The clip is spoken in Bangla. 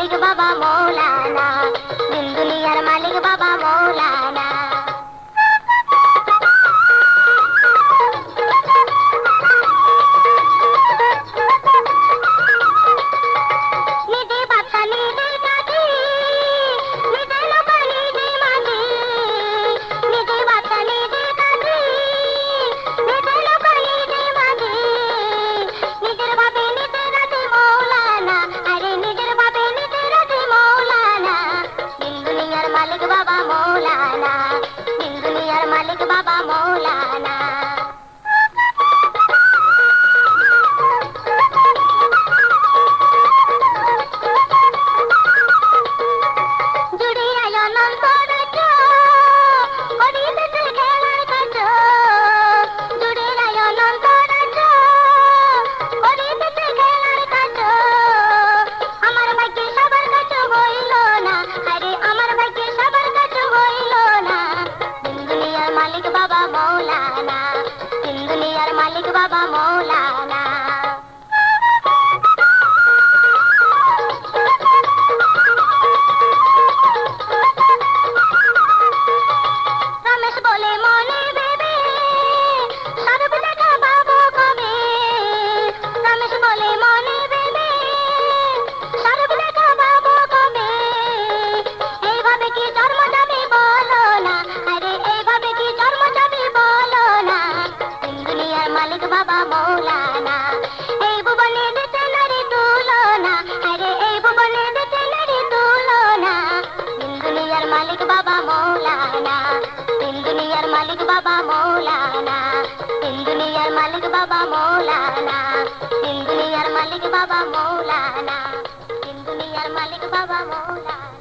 মালিক বাবা মৌলানা, দিন দুনিয়ার মালিক বাবা মৌলানা। মালিক বাবা মৌলানা, দিন দুনিয়ার মালিক বাবা মৌলানা। জুড়িয়া অনন্ত রাজ্য করিতেছে খেলার কাজ, জুড়িয়া অনন্ত রাজ্য করিতেছে খেলার কাজ। আমার ভাগ্যে সবার কাছে হইল না, আরে আমার ভাগ্যে সবার কাছে হইল না। দিন দুনিয়ার মালিক বাবা মৌলানা, দিন দুনিয়ার মালিক বাবা মৌলানা। রমেশ বলে মনে ভেবে স্বরূপ দেখা পাবো কবে, রমেশ বলে মনে ভেবে স্বরূপ দেখা পাবো কবে। এইভাবে কি জন্ম যাবে বলো না, আরে এইভাবে কি জন্ম যাবে বলো না। দিন দুনিয়ার মালিক বাবা মৌলানা, এই ভুবনে দিতে নারী তুলনা, আরে এই ভুবনে দিতে নারী তুলনা। দিন দুনিয়ার মালিক বাবা মৌলানা, দিন দুনিয়ার মালিক বাবা মৌলানা, দিন দুনিয়ার মালিক বাবা মৌলানা, দিন দুনিয়ার মালিক বাবা মৌলানা, দিন দুনিয়ার মালিক বাবা মৌলানা।